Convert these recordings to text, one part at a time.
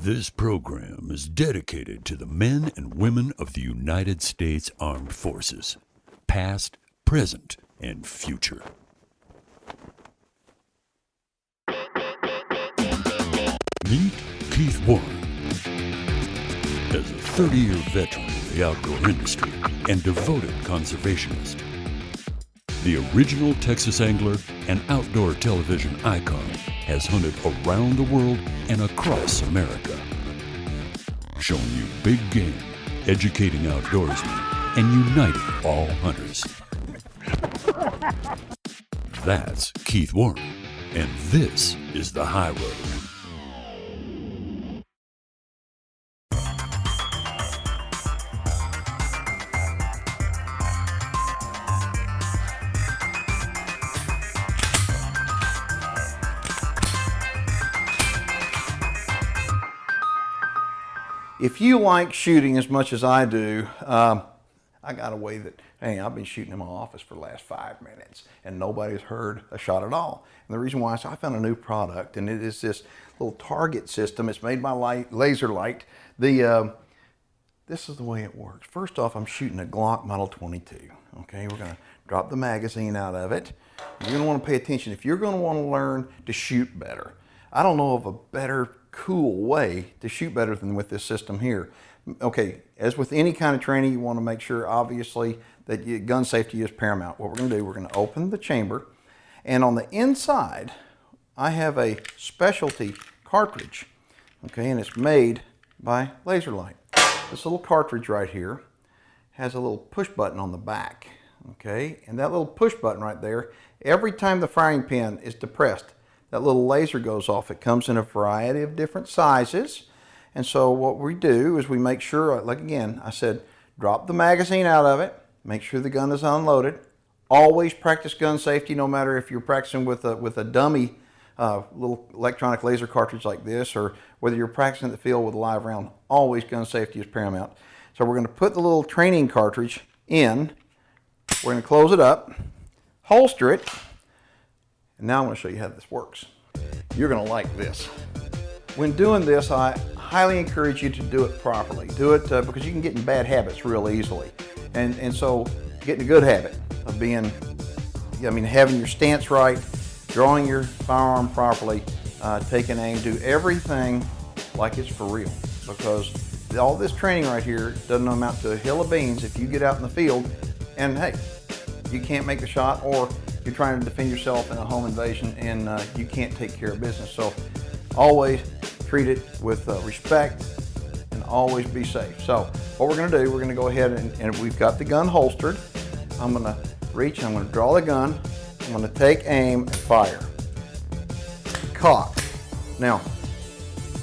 This program is dedicated to the men and women of the United States Armed Forces, past, present, and future. Meet Keith Warren. As a 30-year veteran of the outdoor industry and devoted conservationist, the original Texas angler and outdoor television icon has hunted around the world and across America, showing you big game, educating outdoorsmen, and uniting all hunters. That's Keith Warren, and this is The High Road. If you like shooting as much as I do, I got a way that, hey, I've been shooting in my office for the last 5 minutes and nobody's heard a shot at all. And the reason why is I found a new product, and it is this little target system. It's made by Laser Light. This is the way it works. First off, I'm shooting a Glock Model 22. Okay, we're gonna drop the magazine out of it. You're gonna wanna pay attention. If you're gonna wanna learn to shoot better, I don't know of a better cool way to shoot better than with this system here. Okay, as with any kind of training, you want to make sure, obviously, that gun safety is paramount. What we're going to do, we're going to open the chamber, and on the inside, I have a specialty cartridge, okay, and it's made by Laser Light. This little cartridge right here has a little push button on the back, okay, and that little push button right there, every time the firing pin is depressed, that little laser goes off. It comes in a variety of different sizes. And so what we do is we make sure, like again, I said, drop the magazine out of it, make sure the gun is unloaded. Always practice gun safety, no matter if you're practicing with a dummy little electronic laser cartridge like this, or whether you're practicing in the field with a live round. Always gun safety is paramount. So we're going to put the little training cartridge in. We're going to close it up, holster it, and now I'm going to show you how this works. You're going to like this. When doing this, I highly encourage you to do it properly. Do it because you can get in bad habits real easily. And so get in a good habit of being, having your stance right, drawing your firearm properly, taking aim, do everything like it's for real. Because all this training right here doesn't amount to a hill of beans if you get out in the field and hey, you can't make the shot, or you're trying to defend yourself in a home invasion and you can't take care of business. So always treat it with respect and always be safe. So what we're going to do, we're going to go ahead and we've got the gun holstered. I'm going to reach, I'm going to draw the gun, I'm going to take aim and fire. Cock. Now,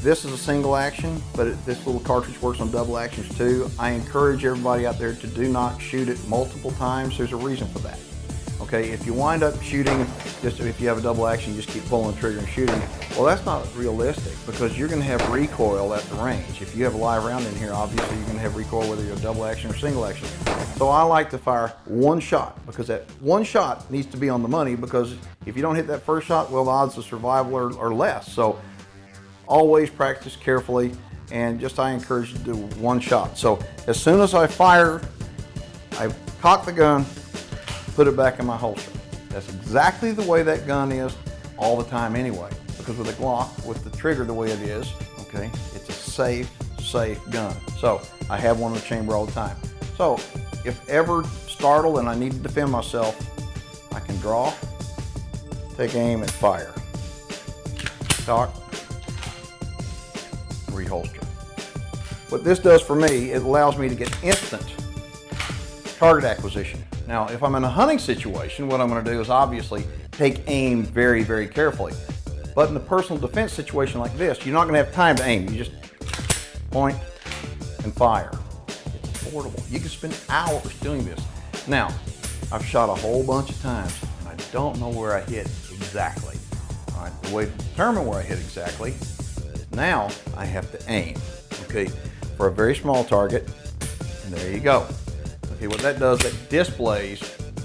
this is a single action, but this little cartridge works on double actions too. I encourage everybody out there to do not shoot it multiple times. There's a reason for that. Okay, if you wind up shooting, just if you have a double action, you just keep pulling the trigger and shooting, well, that's not realistic because you're going to have recoil at the range. If you have a live round in here, obviously you're going to have recoil whether you're a double action or single action. So I like to fire one shot because that one shot needs to be on the money, because if you don't hit that first shot, well, the odds of survival are less. So always practice carefully, and just I encourage you to do one shot. So as soon as I fire, I cock the gun, put it back in my holster. That's exactly the way that gun is all the time anyway, because with a Glock, with the trigger the way it is, okay, it's a safe gun. So I have one in the chamber all the time. So if ever startled and I need to defend myself, I can draw, take aim, and fire. Cock, reholster. What this does for me, it allows me to get instant target acquisition. Now, if I'm in a hunting situation, what I'm going to do is obviously take aim very, very carefully. But in a personal defense situation like this, you're not going to have time to aim. You just point and fire. It's affordable. You can spend hours doing this. Now, I've shot a whole bunch of times, and I don't know where I hit exactly. All right, the way to determine where I hit exactly is now I have to aim, okay, for a very small target, and there you go. Okay, what that does, that displays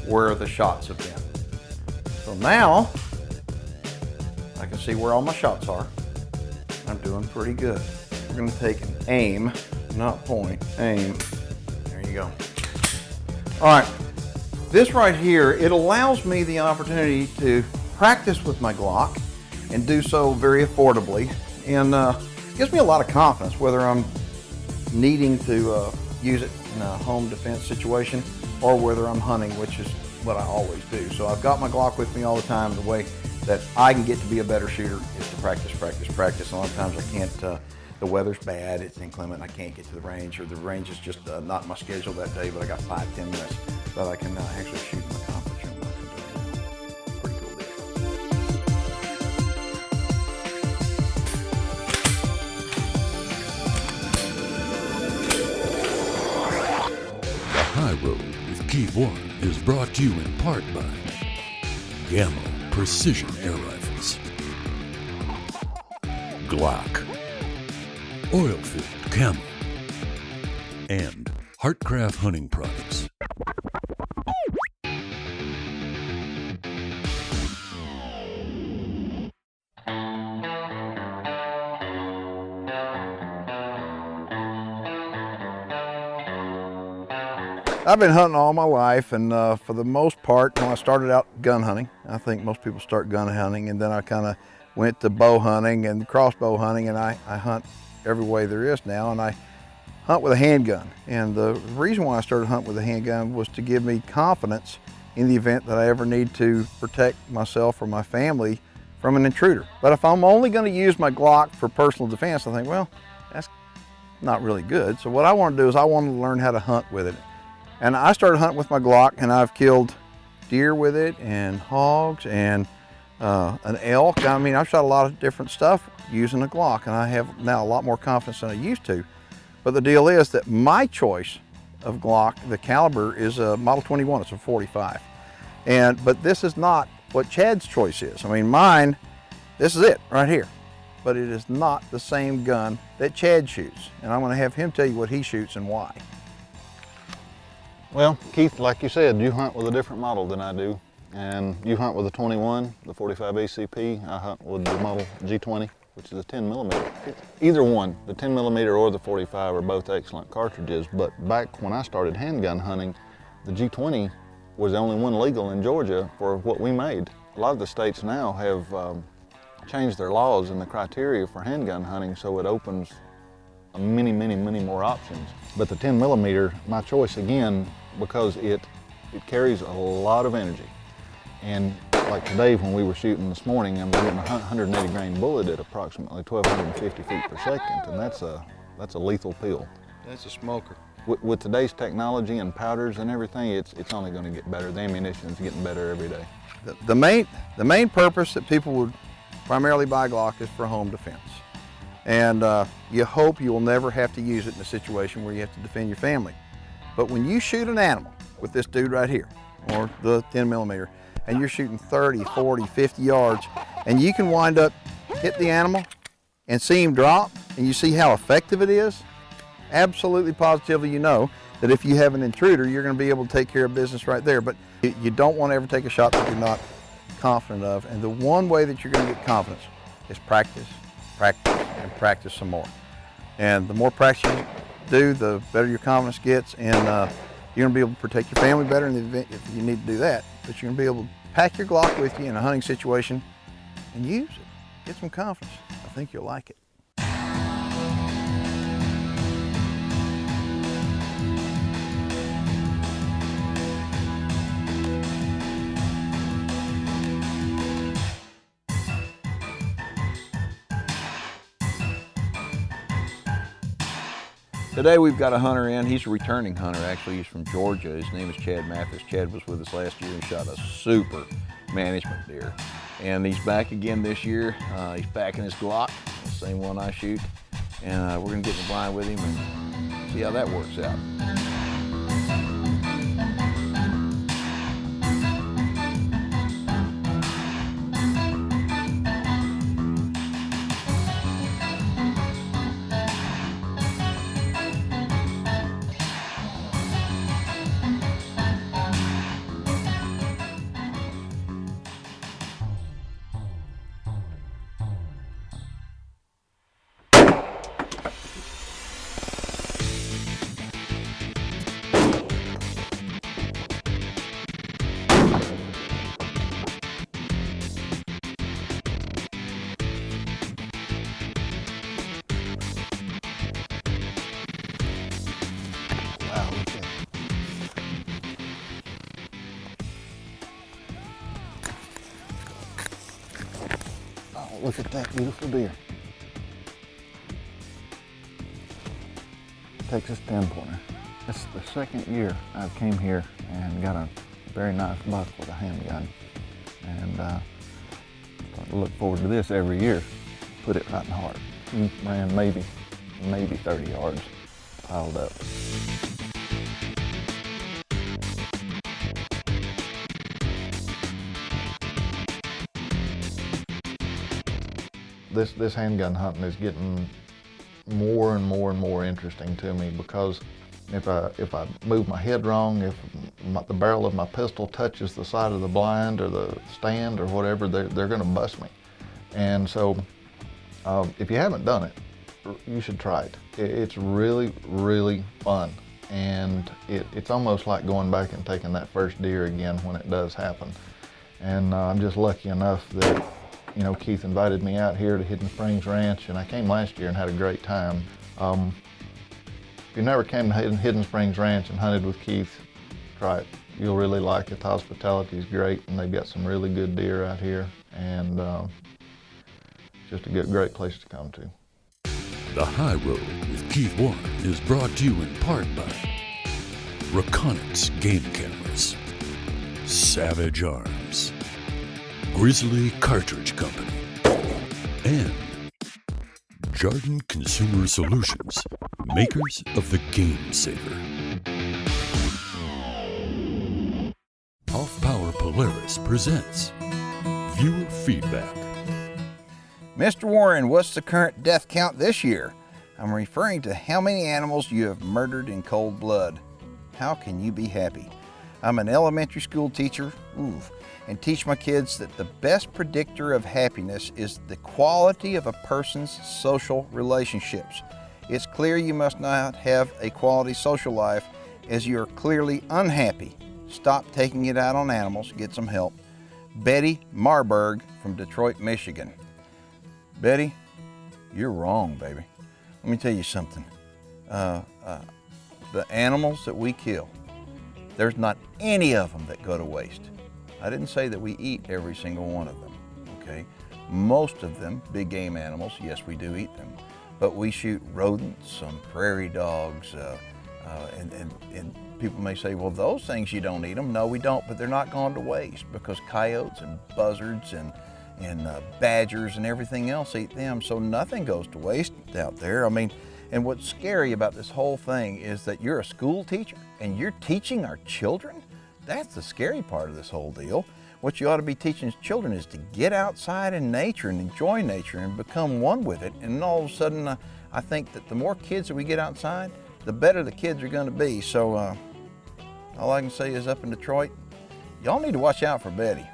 where the shots have been. So now, I can see where all my shots are. I'm doing pretty good. we're going to take an aim, not point, aim. There you go. All right, this right here, it allows me the opportunity to practice with my Glock and do so very affordably, and gives me a lot of confidence whether I'm needing to use it in a home defense situation or whether I'm hunting, which is what I always do. So I've got my Glock with me all the time. The way that I can get to be a better shooter is to practice, practice, practice. A lot of times I can't, the weather's bad, it's inclement, I can't get to the range, or the range is just not in my schedule that day, but I got 5-10 minutes that I can actually shoot in my conference room. Pretty cool deal. The High Road with Keith Warren is brought to you in part by Gamma Precision Air Rifles, Glock, Oil-Filled Camo, and Heartcraft Hunting Products. I've been hunting all my life, and for the most part, when I started out gun hunting, I think most people start gun hunting, and then I kind of went to bow hunting and crossbow hunting, and I hunt every way there is now, and I hunt with a handgun. And the reason why I started hunting with a handgun was to give me confidence in the event that I ever need to protect myself or my family from an intruder. But if I'm only going to use my Glock for personal defense, I think, well, that's not really good. So what I want to do is I want to learn how to hunt with it. And I started hunting with my Glock, and I've killed deer with it, and hogs, and an elk. I mean, I've shot a lot of different stuff using a Glock, and I have now a lot more confidence than I used to. But the deal is that my choice of Glock, the caliber, is a Model 21, it's a 45. But this is not what Chad's choice is. I mean, mine, this is it right here. But it is not the same gun that Chad shoots. And I'm gonna have him tell you what he shoots and why. Well, Keith, like you said, you hunt with a different model than I do. And you hunt with a 21, the 45 ACP. I hunt with the model G20, which is a 10 millimeter. Either one, the 10 millimeter or the 45 are both excellent cartridges. But back when I started handgun hunting, the G20 was the only one legal in Georgia for what we made. A lot of the states now have changed their laws and the criteria for handgun hunting, so it opens many, many, many more options. But the 10 millimeter, my choice again, because it carries a lot of energy. And like today when we were shooting this morning, I'm getting a 180 grain bullet at approximately 1,250 feet per second, and that's a lethal pill. That's a smoker. With today's technology and powders and everything, it's only going to get better. The ammunition's getting better every day. The main purpose that people would primarily buy Glock is for home defense. And you hope you will never have to use it in a situation where you have to defend your family. But when you shoot an animal with this dude right here, or the 10 millimeter, and you're shooting 30, 40, 50 yards, and you can wind up hit the animal and see him drop, and you see how effective it is, absolutely positively you know that if you have an intruder, you're going to be able to take care of business right there. But you don't want to ever take a shot that you're not confident of. And the one way that you're going to get confidence is practice, practice, and practice some more. And the more practice you do, the better your confidence gets, and you're going to be able to protect your family better in the event if you need to do that. But you're going to be able to pack your Glock with you in a hunting situation and use it. Get some confidence. I think you'll like it. Today we've got a hunter in. He's a returning hunter, actually. He's from Georgia. His name is Chad Mathis. Chad was with us last year and shot a super management deer. And he's back again this year. He's packing his Glock, the same one I shoot. And we're gonna get in the blind with him and see how that works out. Wow, look at that. Oh, look at that beautiful deer. Texas 10-pointer. This is the second year I've came here and got a very nice buck with a handgun. And start to look forward to this every year. Put it right in the heart. He ran maybe 30 yards piled up. This handgun hunting is getting more and more interesting to me, because if I move my head wrong, if the barrel of my pistol touches the side of the blind or the stand or whatever, they're going to bust me. And so if you haven't done it, you should try it. It's really fun, and it's almost like going back and taking that first deer again when it does happen. And I'm just lucky enough that, you know, Keith invited me out here to Hidden Springs Ranch, and I came last year and had a great time. If you never came to Hidden Springs Ranch and hunted with Keith, try it. You'll really like it. The hospitality is great, and they've got some really good deer out here, and just a great place to come to. The High Road with Keith Warren is brought to you in part by Reconyx Game Cameras, Savage Arms, Grizzly Cartridge Company, and Jarden Consumer Solutions, makers of the Game Saver. Off Power Polaris presents Viewer Feedback. Mr. Warren, what's the current death count this year? I'm referring to how many animals you have murdered in cold blood. How can you be happy? I'm an elementary school teacher, and teach my kids that the best predictor of happiness is the quality of a person's social relationships. It's clear you must not have a quality social life, as you are clearly unhappy. Stop taking it out on animals, get some help. Betty Marburg from Detroit, Michigan. Betty, you're wrong, baby. Let me tell you something. The animals that we kill, there's not any of them that go to waste. I didn't say that we eat every single one of them, okay? Most of them, big game animals, yes, we do eat them. But we shoot rodents, some prairie dogs, and people may say, well, those things you don't eat them. No, we don't, but they're not going to waste, because coyotes and buzzards and badgers and everything else eat them, so nothing goes to waste out there. I mean, and what's scary about this whole thing is that you're a school teacher and you're teaching our children. That's the scary part of this whole deal. What you ought to be teaching children is to get outside in nature and enjoy nature and become one with it. And all of a sudden, I think that the more kids that we get outside, the better the kids are going to be. So all I can say is, up in Detroit, y'all need to watch out for Betty.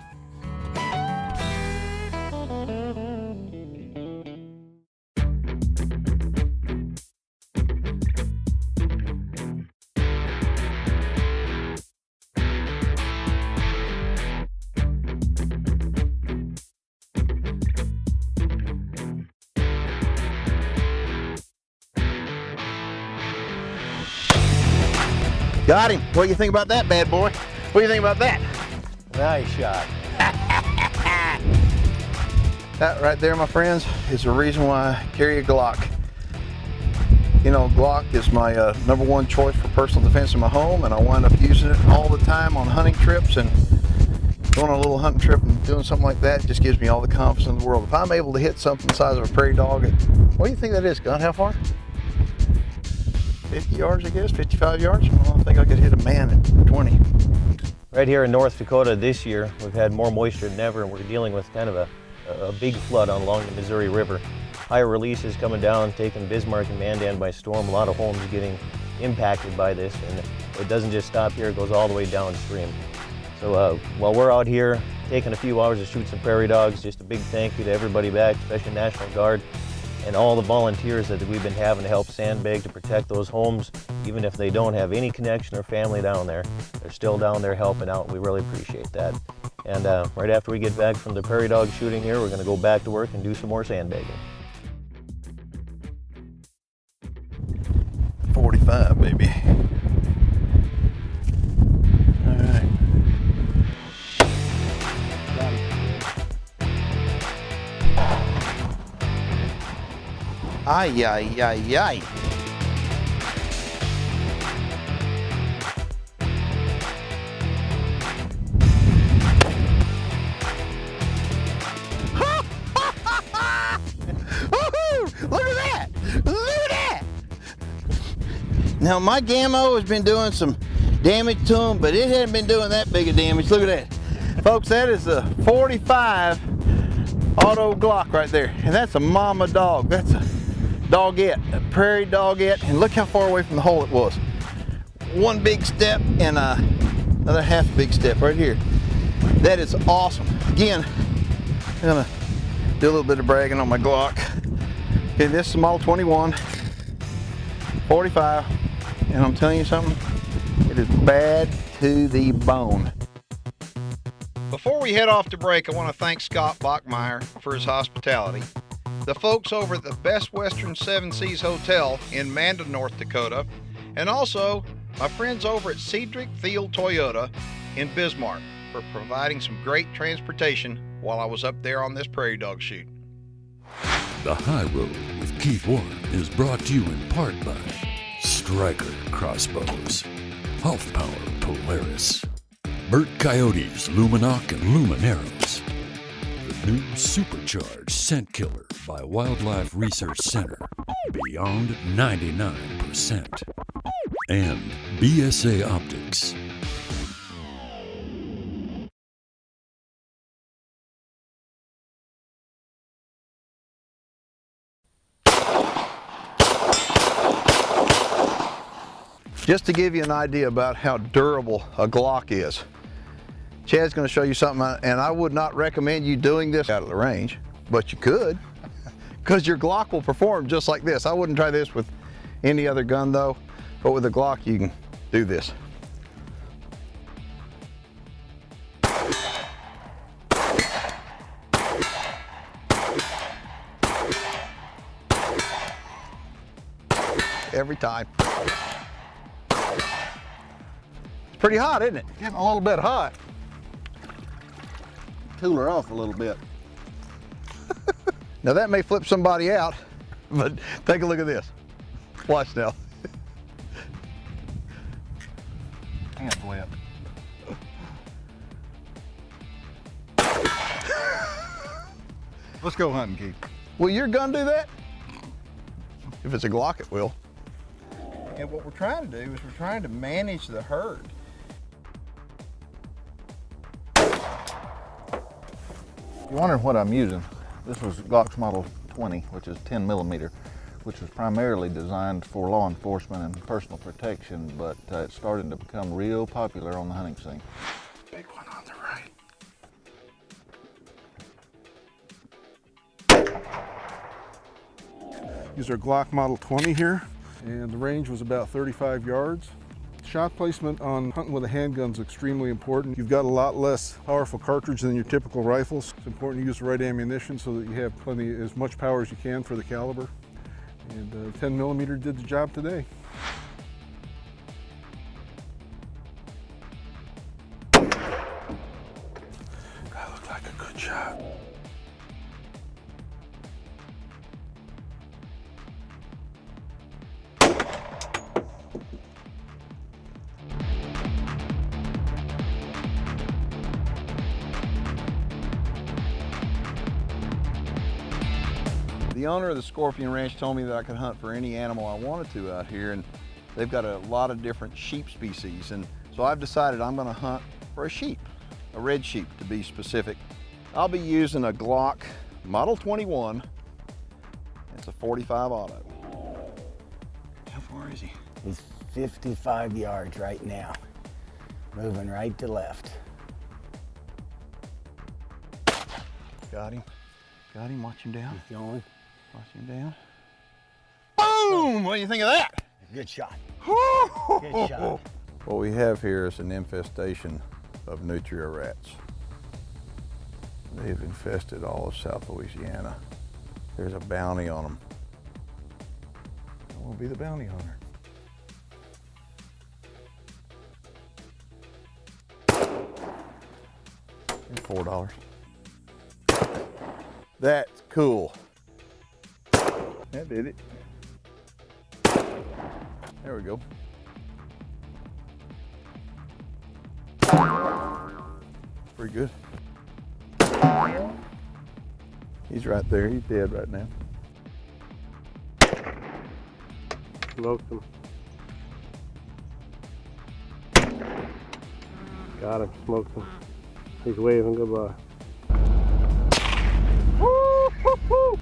Got him. What do you think about that, bad boy? What do you think about that? Nice shot. That right there, my friends, is the reason why I carry a Glock. You know, Glock is my number one choice for personal defense in my home, and I wind up using it all the time on hunting trips, and going on a little hunting trip and doing something like that just gives me all the confidence in the world. If I'm able to hit something the size of a prairie dog, what do you think that is, Gun? How far? 50 yards, I guess, 55 yards? Well, I think I could hit a man at 20. Right here in North Dakota this year, we've had more moisture than ever, and we're dealing with kind of a big flood along the Missouri River. High releases coming down, taking Bismarck and Mandan by storm. A lot of homes getting impacted by this, and it doesn't just stop here, it goes all the way downstream. So while we're out here taking a few hours to shoot some prairie dogs, just a big thank you to everybody back, especially National Guard. and all the volunteers that we've been having to help sandbag to protect those homes, even if they don't have any connection or family down there, they're still down there helping out. We really appreciate that. And right after we get back from the prairie dog shooting here, we're going to go back to work and do some more sandbagging. 45, baby. All right. Ay, ay, ay, ay. Look at that! Look at that! Now my Gammo has been doing some damage to them, but it hasn't been doing that big of damage. Look at that. Folks, that is a 45 auto Glock right there. And that's a mama dog. That's a dogette, a prairie dogette. And look how far away from the hole it was. One big step and another half big step right here. That is awesome. Again, I'm gonna do a little bit of bragging on my Glock. Okay, this is model 21, 45, and I'm telling you something, it is bad to the bone. Before we head off to break, I want to thank Scott Bachmeyer for his hospitality. The folks over at the Best Western Seven Seas Hotel in Mandan, North Dakota, and also my friends over at Cedric Field Toyota in Bismarck for providing some great transportation while I was up there on this prairie dog shoot. The High Road with Keith Warren is brought to you in part by Striker Crossbows, Half Power Polaris, Burt Coyotes Luminoc and Lumineros, the new supercharged scent killer by Wildlife Research Center, Beyond 99%, and BSA Optics. Just to give you an idea about how durable a Glock is, Chad's going to show you something, and I would not recommend you doing this out of the range, but you could, because your Glock will perform just like this. I wouldn't try this with any other gun though, but with a Glock you can do this. Every time. Pretty hot, isn't it? Getting a little bit hot. Cool her off a little bit. Now that may flip somebody out, but take a look at this. Watch now. Hands wet. Let's go hunting, Keith. Will your gun do that? If it's a Glock, it will. And what we're trying to do is we're trying to manage the herd. You're wondering what I'm using. This was Glock's Model 20, which is 10 millimeter, which was primarily designed for law enforcement and personal protection, but it's starting to become real popular on the hunting scene. Big one on the right. These are Glock Model 20 here, and the range was about 35 yards. Shot placement on hunting with a handgun is extremely important. You've got a lot less powerful cartridge than your typical rifles. It's important to use the right ammunition so that you have plenty, as much power as you can for the caliber. And 10 millimeter did the job today. That looked like a good shot. The owner of the Scorpion Ranch told me that I could hunt for any animal I wanted to out here, and they've got a lot of different sheep species, and so I've decided I'm going to hunt for a sheep, a red sheep to be specific. I'll be using a Glock Model 21. It's a 45 auto. How far is he? He's 55 yards right now, moving right to left. Got him. Got him. Watch him down. He's going. Watch him down. Boom! What do you think of that? Good shot. Woo! Good shot. What we have here is an infestation of nutria rats. They've infested all of South Louisiana. There's a bounty on them. I want to be the bounty hunter. And $4. That's cool. That did it. There we go. Pretty good. He's right there. He's dead right now. Smoked him. Got him, smoked him. He's waving goodbye. Woo! Woo! Woo!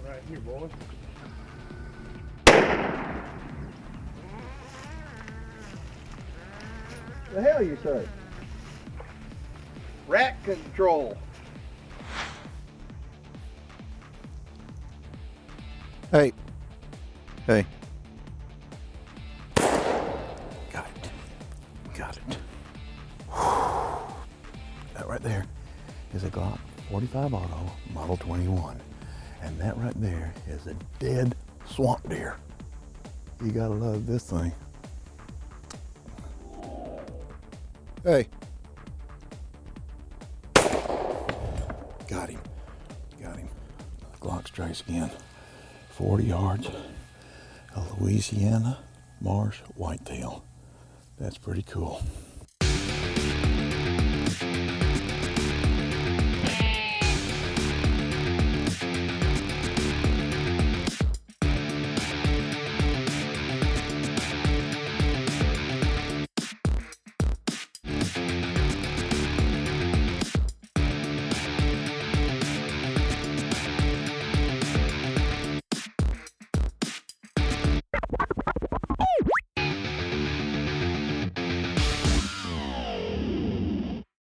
Right here, boy. The hell you say? Rat control. Hey. Hey. Got it. Got it. That right there is a Glock 45 Auto Model 21. And that right there is a dead swamp deer. You gotta love this thing. Hey. Got him. Got him. Glock strikes again. 40 yards. A Louisiana marsh whitetail. That's pretty cool.